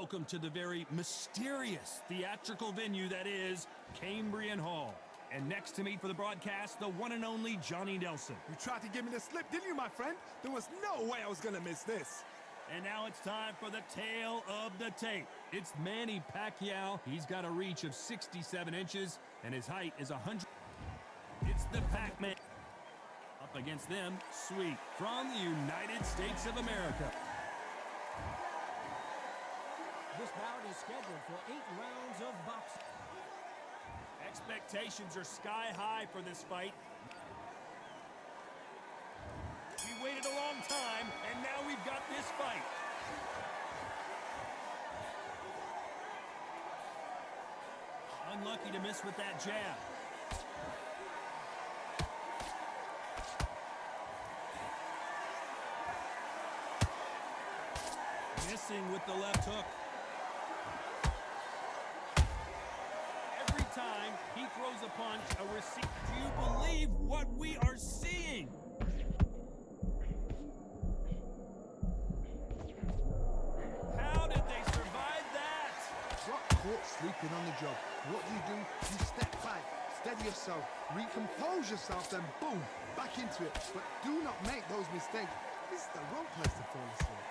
Welcome to the very mysterious theatrical venue that is Cambrian Hall. And next to me for the broadcast, the one and only Johnny Nelson. You tried to give me the slip, didn't you, my friend? There was no way I was going to miss this. And now it's time for the tale of the tape. It's Manny Pacquiao. He's got a reach of 67 inches, and his height is 100. It's the Pac-Man. Up against them, Sweet, from the United States of America. This bout is scheduled for 8 rounds of boxing. Expectations are sky high for this fight. We waited a long time, and now we've got this fight. Unlucky to miss with that jab. Missing with the left hook. Every time he throws a punch, a receipt. Do you believe what we are seeing? How did they survive that? Got caught sleeping on the job. What do? You step back, steady yourself, recompose yourself, then boom, back into it. But do not make those mistakes. This is the wrong place to fall asleep.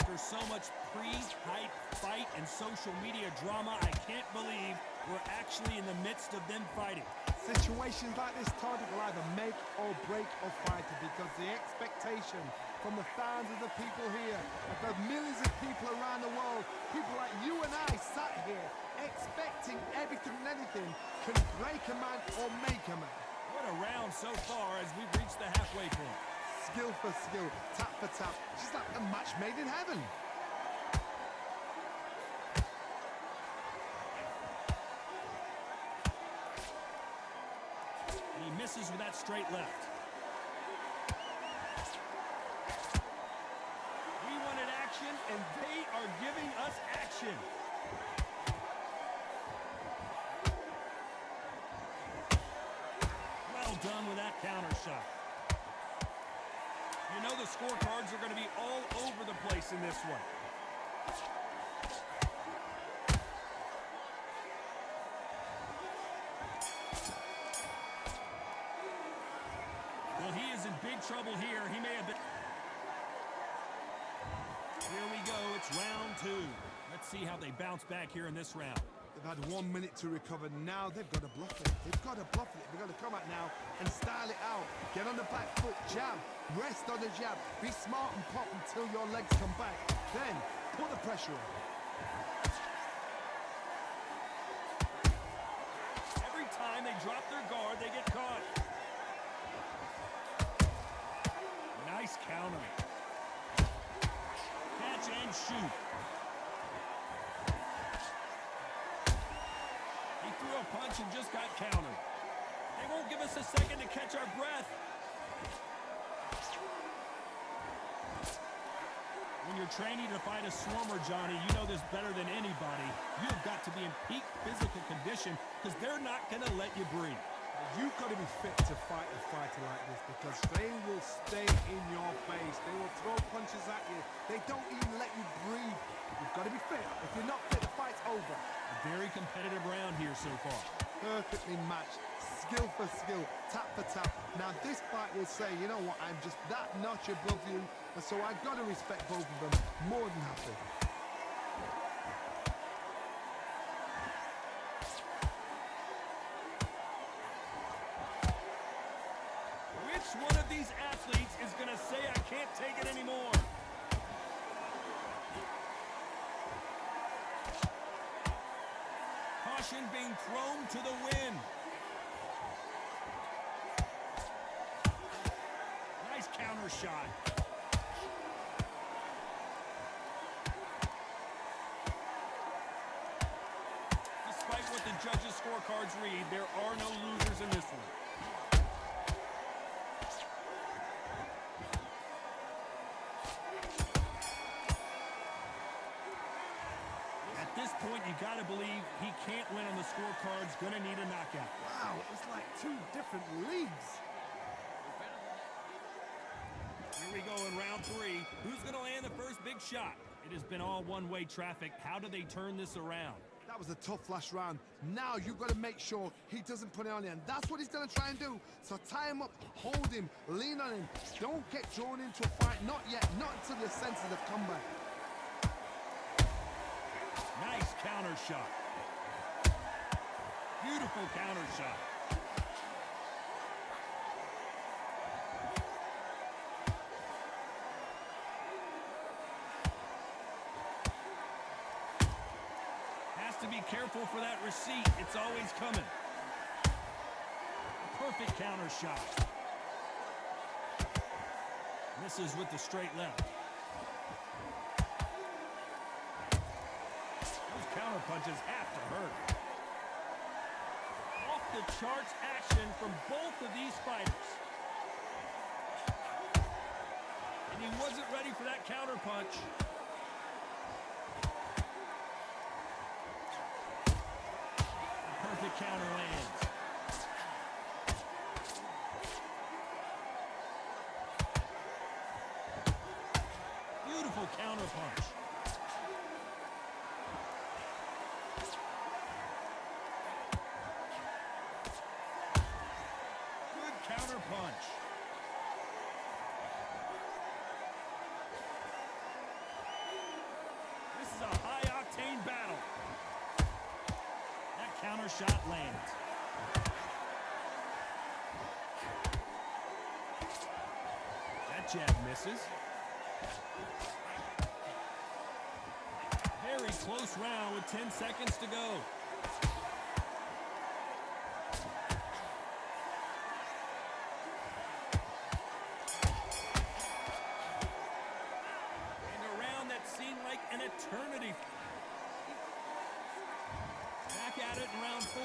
After so much pre-hype fight and social media drama, I can't believe we're actually in the midst of them fighting. Situations like this, Todd, will either make or break a fighter because the expectation from the fans of the people here, of the millions of people around the world, people like you and I sat here expecting everything and anything, can break a man or make a man. What a round so far as we've reached the halfway point. Skill for skill, tap for tap, just like a match made in heaven. And he misses with that straight left. We wanted action, and they are giving us action. Well done with that counter shot. You know the scorecards are going to be all over the place in this one. Well, he is in big trouble here. He may have been... Here we go. It's round 2. Let's see how they bounce back here in this round. They've had 1 minute to recover. Now they've got to bluff it. They've got to bluff it. They've got to come out now and style it out. Get on the back foot, jab. Rest on the jab. Be smart and pop until your legs come back. Then put the pressure on. Every time they drop their guard, they get caught. Nice counter. Catch and shoot. He threw a punch and just got countered. They won't give us a second to catch our breath. When you're training to fight a swarmer, Johnny, you know this better than anybody. You've got to be in peak physical condition because they're not going to let you breathe. You've got to be fit to fight a fighter like this because they will stay in your face. They will throw punches at you. They don't even let you breathe. You've got to be fit. If you're not fit, the fight's over. A very competitive round here so far. Perfectly matched. Skill for skill. Tap for tap. Now this fight will say, you know what, I'm just that notch above you. And so I've got to respect both of them more than happy. Which one of these athletes is going to say I can't take it anymore? Caution being thrown to the wind. Nice counter shot. Despite what the judges' scorecards read, there are no losers in this one. At this point, you got to believe he can't win on the scorecards. Going to need a knockout. Wow, it's like 2 different leagues. Here we go, in round 3. Who's going to land the first big shot? It has been all one-way traffic. How do they turn this around? That was a tough last round. Now you've got to make sure he doesn't put it on you, and that's what he's going to try and do. So tie him up, hold him, lean on him. Don't get drawn into a fight. Not yet. Not until your senses have come back. Nice counter shot. Beautiful counter shot. Has to be careful for that receipt. It's always coming. Perfect counter shot. Misses with the straight left. Those counter punches have to hurt. Off the charts action from both of these fighters. And he wasn't ready for that counter punch. Perfect counter lands. Beautiful counter punch. Good counter punch. This is a high-octane battle. That counter shot lands. That jab misses. Very close round with 10 seconds to go. And a round that seemed like an eternity. Back at it in round 4.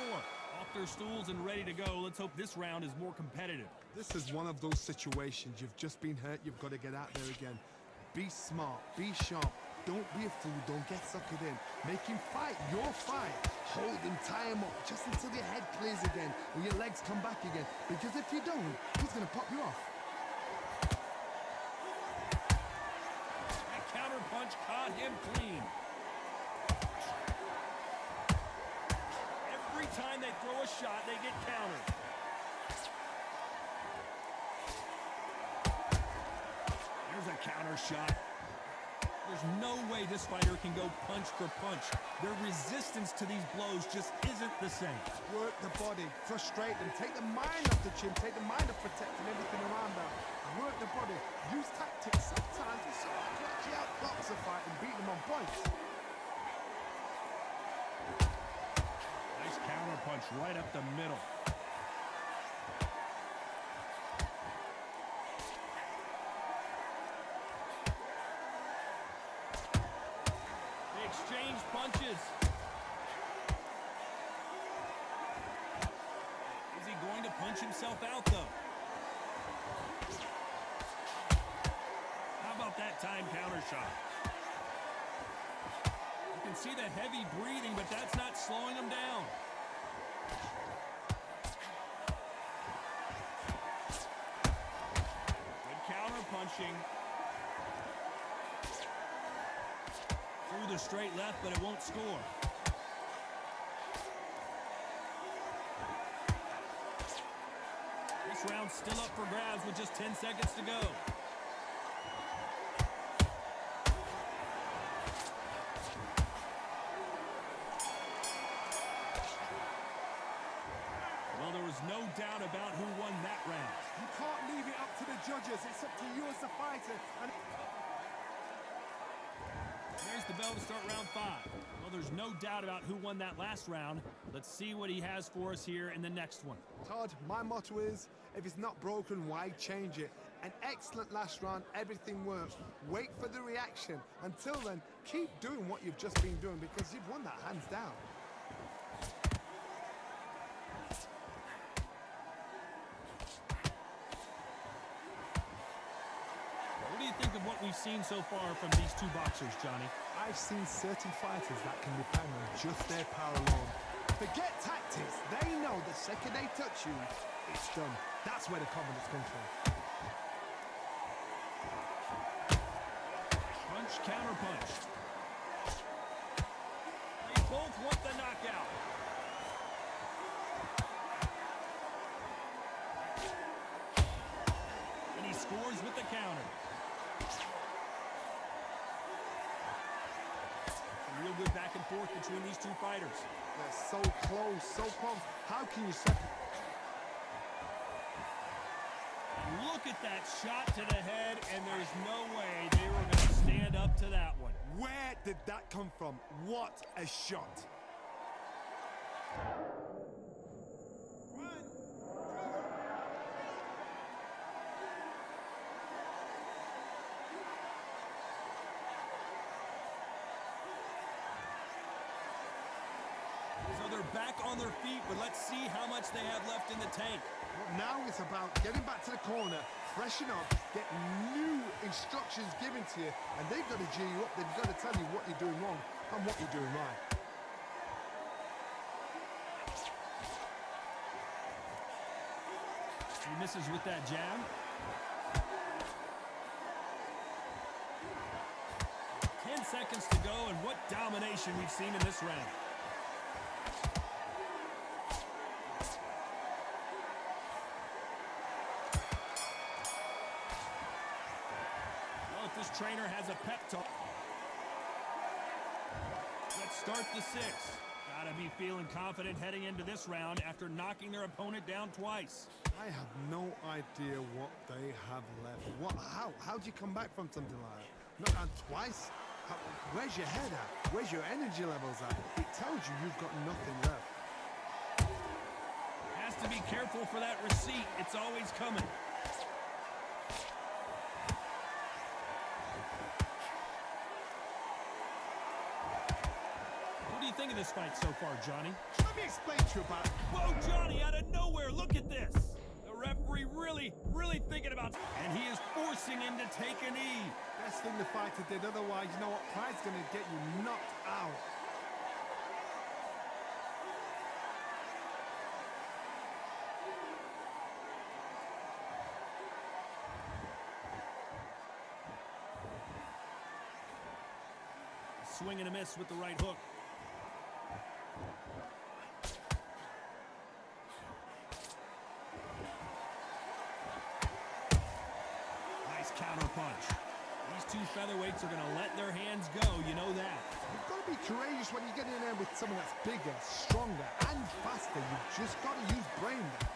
Off their stools and ready to go. Let's hope this round is more competitive. This is one of those situations. You've just been hurt. You've got to get out there again. Be smart. Be sharp. Don't be a fool. Don't get suckered in. Make him fight your fight. Hold him, tie him up, just until your head clears again and your legs come back again. Because if you don't, he's going to pop you off. That counter punch caught him clean. Every time they throw a shot, they get countered. There's a counter shot. There's no way this fighter can go punch for punch. Their resistance to these blows just isn't the same. Work the body, frustrate them, take the mind off the chin, take the mind off protecting everything around that. Work the body, use tactics. Sometimes it's so hard to actually outbox a fight and beat them on points. Nice counter punch right up the middle. Exchange punches. Is he going to punch himself out, though? How about that time counter shot? You can see the heavy breathing, but that's not slowing him down. Good counter punching. Through the straight left, but it won't score. This round's still up for grabs with just 10 seconds to go. Well, there was no doubt about who won that round. You can't leave it up to the judges. It's up to you as the fighter. And There's the bell to start round 5. Well, there's no doubt about who won that last round. Let's see what he has for us here in the next one. Todd, my motto is, if it's not broken, why change it? An excellent last round, everything worked. Wait for the reaction. Until then, keep doing what you've just been doing because you've won that hands down. What do you think of what we've seen so far from these two boxers, Johnny? I've seen certain fighters that can depend on just their power alone. Forget tactics. They know the second they touch you, it's done. That's where the confidence comes from. Huge counterpunch. They both want the knockout. And he scores with the counter. A real good back and forth between these two fighters. They're so close, so close. How can you separate? Look at that shot to the head, and there's no way they were going to stand up to that one. Where did that come from? What a shot. So they're back on their feet, but let's see how much they have left in the tank. Well, now it's about getting back to the corner, freshen up, get new instructions given to you, and they've got to G you up. They've got to tell you what you're doing wrong and what you're doing right. He misses with that jab. 10 seconds to go, and what domination we've seen in this round. This trainer has a pep talk. Let's start the 6. Gotta be feeling confident heading into this round after knocking their opponent down twice. I have no idea what they have left. How do you come back from something like that? Not down twice? Where's your head at? Where's your energy levels at? It tells you you've got nothing left. Has to be careful for that receipt. It's always coming. What do you think of this fight so far, Johnny? Let me explain to you about it. Whoa, Johnny, out of nowhere, look at this. The referee really thinking about... And he is forcing him to take a knee. Best thing the fighter did, otherwise, you know what? Pride's going to get you knocked out. Swing and a miss with the right hook. Nice counter punch. These two featherweights are going to let their hands go, you know that. You've got to be courageous when you get in there with someone that's bigger, stronger, and faster. You've just got to use brain there.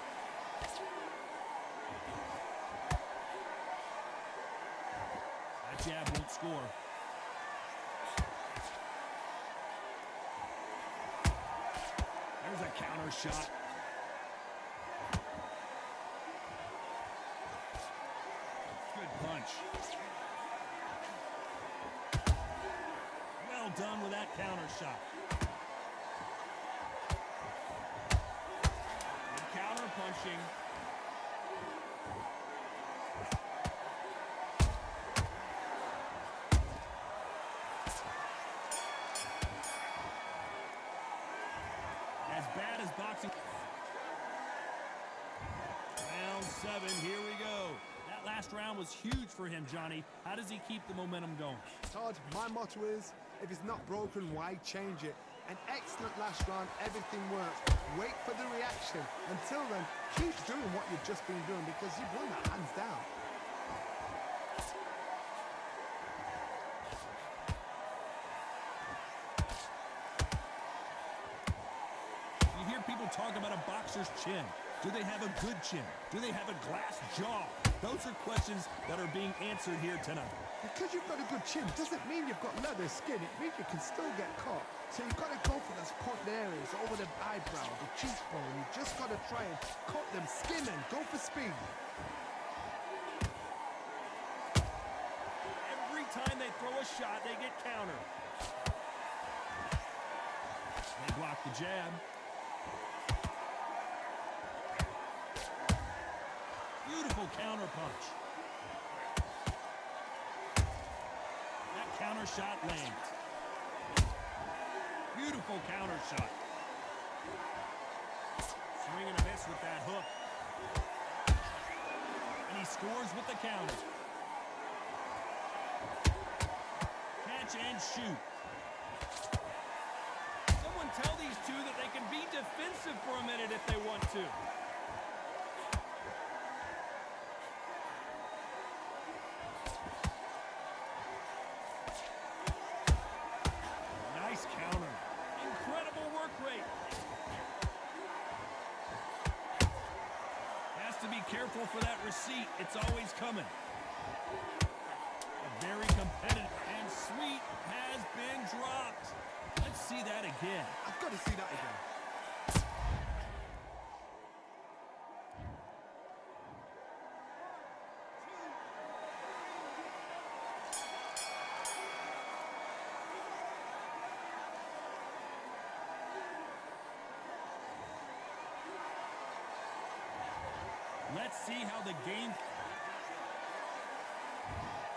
That jab won't score. There's a counter shot. Good punch. Well done with that counter shot. Good counter punching. As bad as boxing. Round 7, here we go. That last round was huge for him, Johnny. How does he keep the momentum going? Todd, my motto is, if it's not broken, why change it? An excellent last round, everything works. Wait for the reaction. Until then, keep doing what you've just been doing because you've won that hands down. You hear people talk about a boxer's chin. Do they have a good chin? Do they have a glass jaw? Those are questions that are being answered here tonight. Because you've got a good chin doesn't mean you've got leather skin. It means you can still get caught. So you've got to go for those point areas, over the eyebrow, the cheekbone. You just got to try and cut them, skin them, go for speed. Every time they throw a shot, they get countered. They block the jab. Beautiful counter punch. That counter shot lands. Beautiful counter shot. Swing and a miss with that hook. And he scores with the counter. punch and shoot. Someone tell these two that they can be defensive for a minute if they want to. Nice counter. Incredible work rate. Has to be careful for that receipt. It's always coming. A very competitive, and Sweet has been dropped. Let's see that again. I've got to see that again. Let's see how the game...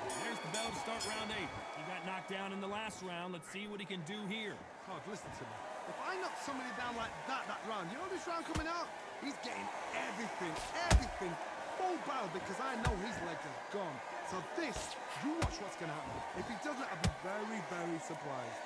There's the bell to start round 8. He got knocked down in the last round. Let's see what he can do here. God, listen to me. If I knock somebody down like that round, you know this round coming out? He's getting everything full barrel because I know his legs are gone. So this, you watch what's going to happen. If he doesn't, I'll be very, very surprised.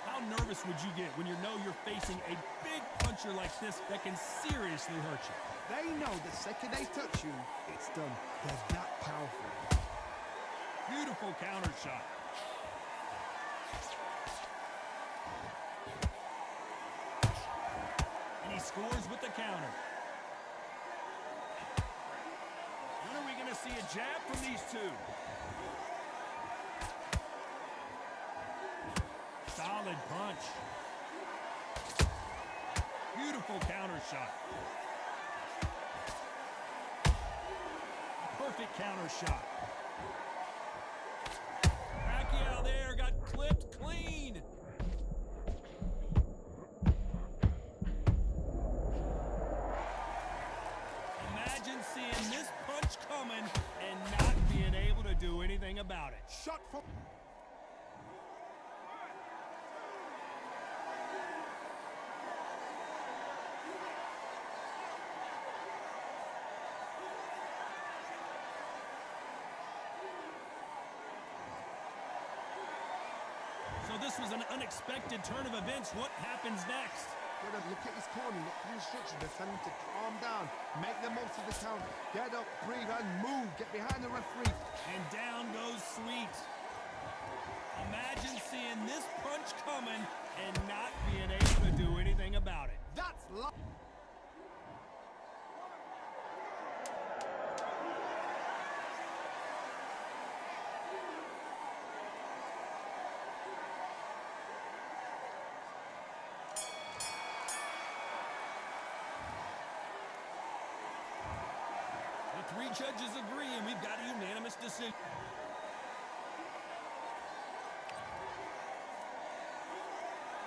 How nervous would you get when you know you're facing a big puncher like this that can seriously hurt you? They know the second they touch you, it's done. They're that powerful. Beautiful counter shot. And he scores with the counter. When are we going to see a jab from these two? Solid punch. Beautiful counter shot. Perfect counter shot. Pacquiao there got clipped clean. Imagine seeing this punch coming and not being able to do anything about it. Shot from... So this was an unexpected turn of events. What happens next? Gotta look at his corner, look at the instructions. They're telling him to calm down, make the most of the count, get up, breathe, and move. Get behind the referee. And down goes Sweet. Imagine seeing this punch coming and not being able to do anything about it. That's life. The 3 judges agree, and we've got a unanimous decision.